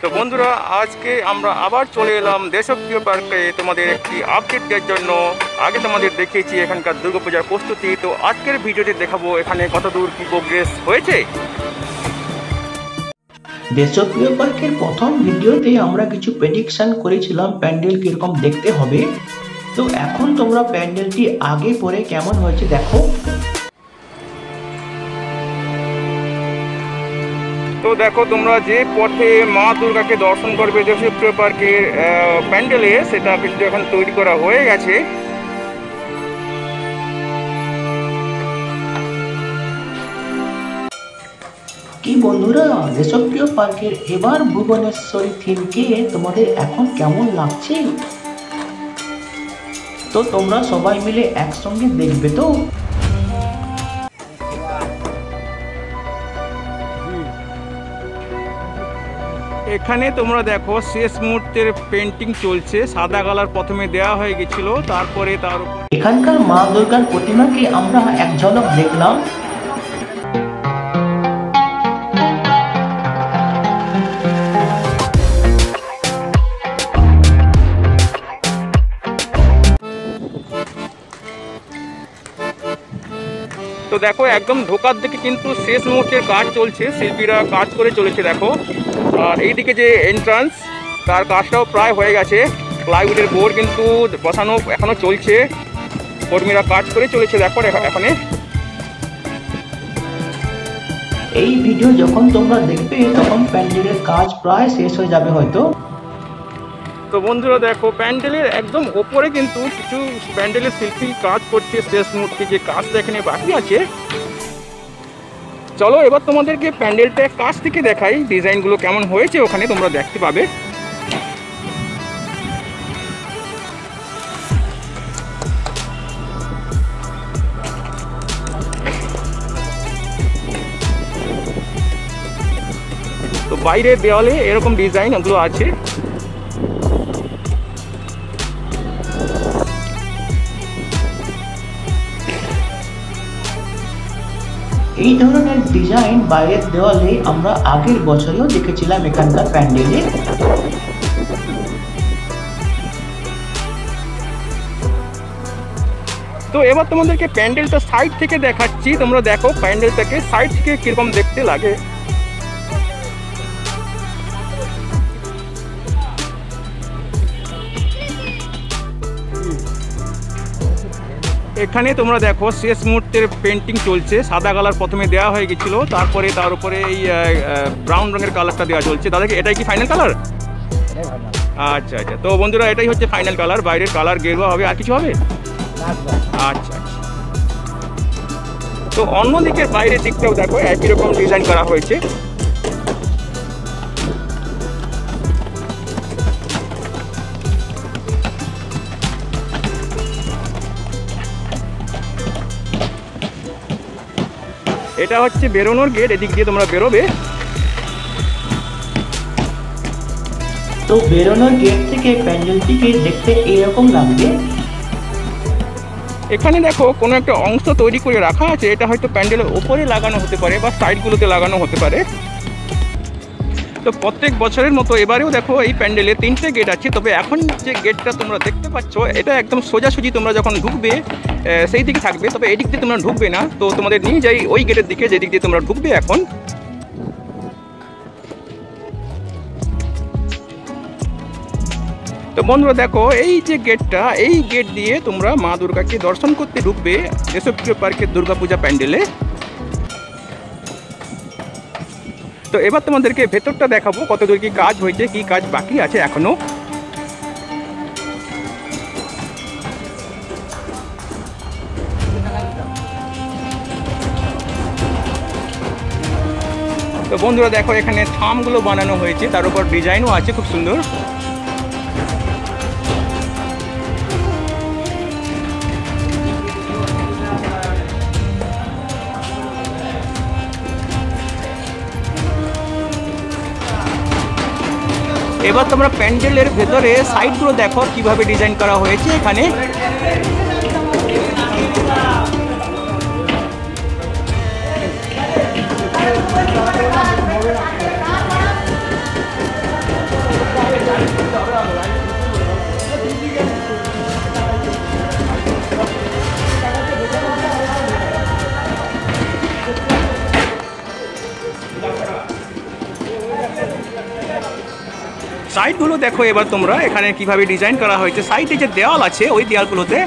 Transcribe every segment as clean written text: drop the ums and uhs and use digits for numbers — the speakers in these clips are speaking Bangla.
তো বন্ধুরা, আজকে আমরা আবার চলে এলাম দেশপ্রিয় পার্কে তোমাদের একটি আপডেট দেওয়ার জন্য। আগে তোমাদের দেখিয়েছি এখানকার দুর্গাপূজার প্রস্তুতি, তো আজকের ভিডিওতে দেখাবো এখানে কতদূর কি প্রোগ্রেস হয়েছে। দেশপ্রিয় পার্কের প্রথম ভিডিওতে আমরা কিছু প্রেডিকশন করেছিলাম প্যান্ডেল কিরকম দেখতে হবে। তো এখন তোমরা প্যান্ডেলটি আগে পরে কেমন হয়েছে দেখো। তো দেখো তোমরা যে পথে মা দুর্গাকে দর্শন করবে দেশপ্রিয় পার্কের প্যান্ডেলে, সেটা কিন্তু এখন তৈরি করা হয়ে গেছে। কি বন্ধুরা, দেশপ্রিয় পার্কের এবার ভুবনেশ্বরী থিমকে তোমাদের এখন কেমন লাগছে? তো তোমরা সবাই মিলে একসঙ্গে দেখবে তো। এখানে তোমরা দেখো শেষ মুহূর্তের পেন্টিং চলছে। সাদা কালার প্রথমে দেওয়া হয়ে গেছিল, তারপরে তার এখানকার মা দুর্গার প্রতিমাকে আমরা এক ঝলক দেখলাম। তো দেখো একদম ঢোকার দিকে কিন্তু শেষ মুহূর্তের কাজ চলছে, শিল্পীরা কাজ করে চলেছে দেখো। আর এইদিকে যে এন্ট্রান্স, তার কাজটাও প্রায় হয়ে গেছে। প্লাইউডের বোর্ড কিন্তু বসানো এখনো চলছে, কর্মীরা কাজ করে চলেছে দেখো এখানে। এই ভিডিও যখন তোমরা দেখবে তখন প্যান্ডেলের কাজ প্রায় শেষ হয়ে যাবে হয়তো। তো বন্ধুরা দেখো, প্যান্ডেলের একদম ওপরে কিন্তু কিছু প্যান্ডেলের শিল্পী কাজ করছে, শেষ মুহূর্তে যে কাজটা এখানে বাকি আছে। চলো এবার তোমাদেরকে প্যান্ডেলটা কাছ থেকে দেখাই, ডিজাইনগুলো কেমন হয়েছে ওখানে তোমরা দেখতে পাবে। তো বাইরের দেওয়ালে এরকম ডিজাইন ওগুলো আছে। এই ধরনের ডিজাইন বাইরের দেওয়ালে আমরা আগের বছরেও দেখেছিলাম এখানকার প্যান্ডেলে। তো এবার তোমাদেরকে প্যান্ডেলটা সাইড থেকে দেখাচ্ছি, তোমরা দেখো প্যান্ডেলটাকে সাইড থেকে কিরকম দেখতে লাগে। এখানে তোমরা দেখো শেষ মুহূর্তের পেন্টিং চলছে। সাদা কালার প্রথমে দেওয়া হয়ে গেছিল, তারপরে তার উপরে এই ব্রাউন রঙের কালারটা দেওয়া চলছে। দাদাকে এটাই কি ফাইনাল কালার? আচ্ছা আচ্ছা, তো বন্ধুরা এটাই হচ্ছে ফাইনাল কালার। বাইরের কালার গেরুয়া হবে, আর কিছু হবে? আচ্ছা, তো অন্যদিকে বাইরের দিকটাও দেখো একই রকম ডিজাইন করা হয়েছে। এটা হচ্ছে বেরোনোর গেট, এদিক দিয়ে তোমরা বেরোবে। তো বেরোনোর গেট থেকে প্যান্ডেলটিকে দেখতে এরকম লাগবে। এখানে দেখো কোনো একটা অংশ তৈরি করে রাখা আছে, এটা হয়তো প্যান্ডেলের ওপরে লাগানো হতে পারে বা সাইডগুলোতে লাগানো হতে পারে। তো প্রত্যেক বছরের মতো এবারেও দেখো এই প্যান্ডেলে 3টে গেট আছে, তবে এখন যে গেটটা তোমরা দেখতে পাচ্ছ এটা একদম সোজাসুজি তোমরা যখন ঢুকবে সেই দিকে থাকবে, তবে এই দিক দিয়ে তোমরা ঢুকবে না। তো তোমাদের নিয়ে যাই ওই গেটের দিকে, যেদিক দিয়ে তোমরা ঢুকবে এখন। তো বন্ধুরা দেখো এই যে গেটটা, এই গেট দিয়ে তোমরা মা দুর্গাকে দর্শন করতে ঢুকবে দেশপ্রিয় পার্কের দুর্গাপূজা প্যান্ডেলে। তো এবার তোমাদেরকে ভেতরটা দেখাবো কতদূর কি কাজ হয়েছে, কি কাজ বাকি আছে এখনো। তো বন্ধুরা দেখো এখানে থামগুলো বানানো হয়েছে, তার উপর ডিজাইনও আছে খুব সুন্দর। এবার তোমরা প্যান্ডেলের ভেতরে সাইডগুলো দেখো কিভাবে ডিজাইন করা হয়েছে এখানে। সাইডগুলো দেখো এবার তোমরা এখানে কিভাবে ডিজাইন করা হয়েছে। সাইডে যে দেওয়াল আছে ওই দেওয়ালগুলোতে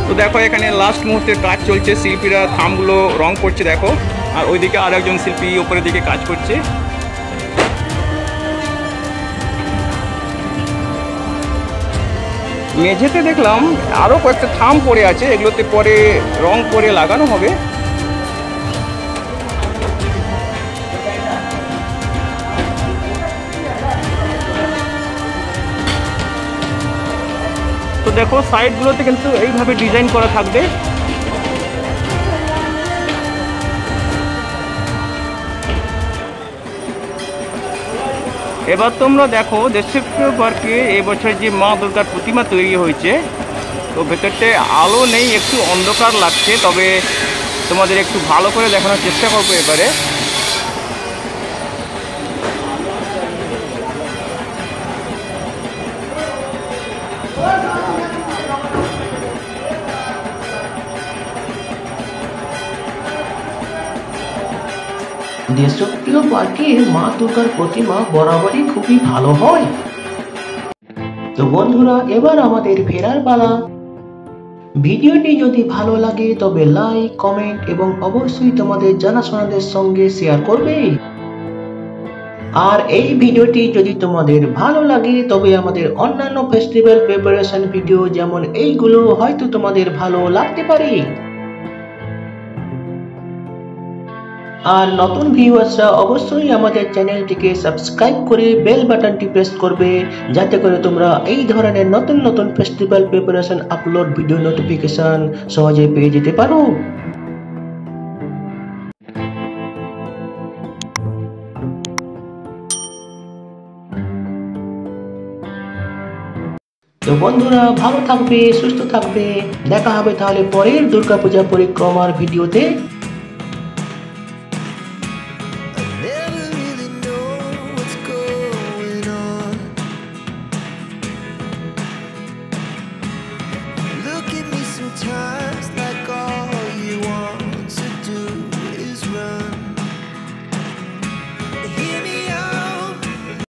তো দেখো এখানে লাস্ট মুহূর্তে কাজ চলছে, শিল্পীরা থামগুলো রং করছে দেখো, আর ওইদিকে আর একজন শিল্পী উপরের দিকে কাজ করছে। মেঝেতে দেখলাম আরও কয়েকটা থাম পড়ে আছে, এগুলোতে পরে রং করে লাগানো হবে। তো দেখো সাইডগুলোতে কিন্তু এইভাবে ডিজাইন করা থাকবে। এবার তোমরা দেখো দেশপ্রিয় পার্কে এবছর যে মা দুর্গার প্রতিমা তৈরি হয়েছে, তো ভেতরতে আলো নেই, একটু অন্ধকার লাগছে, তবে তোমাদের একটু ভালো করে দেখানোর চেষ্টা করবো এবারে। দেশপ্রিয় পার্কের মা দুর্গার প্রতিমা বরাবরই খুবই ভালো হয়। তো বন্ধুরা এবার আমাদের ফেরার পালা। ভিডিওটি যদি ভালো লাগে তবে লাইক, কমেন্ট এবং অবশ্যই তোমাদের জানাশোনাদের সঙ্গে শেয়ার করবে। আর এই ভিডিওটি যদি তোমাদের ভালো লাগে তবে আমাদের অন্যান্য ফেস্টিভ্যাল প্রিপারেশন ভিডিও যেমন এইগুলো হয়তো তোমাদের ভালো লাগতে পারে। আর নতুন ভিউয়ার্সরা অবশ্যই আমাদের চ্যানেলটিকে সাবস্ক্রাইব করে বেল বাটনটি প্রেস করবে, যাতে করে তোমরা এই ধরনের নতুন নতুন festival preparation upload video notification সহজে পেয়ে যেতে পারো। তো বন্ধুরা ভালো থাকবে, সুস্থ থাকবে, দেখা হবে তাহলে পরের দুর্গাপূজা পরিক্রমার ভিডিওতে।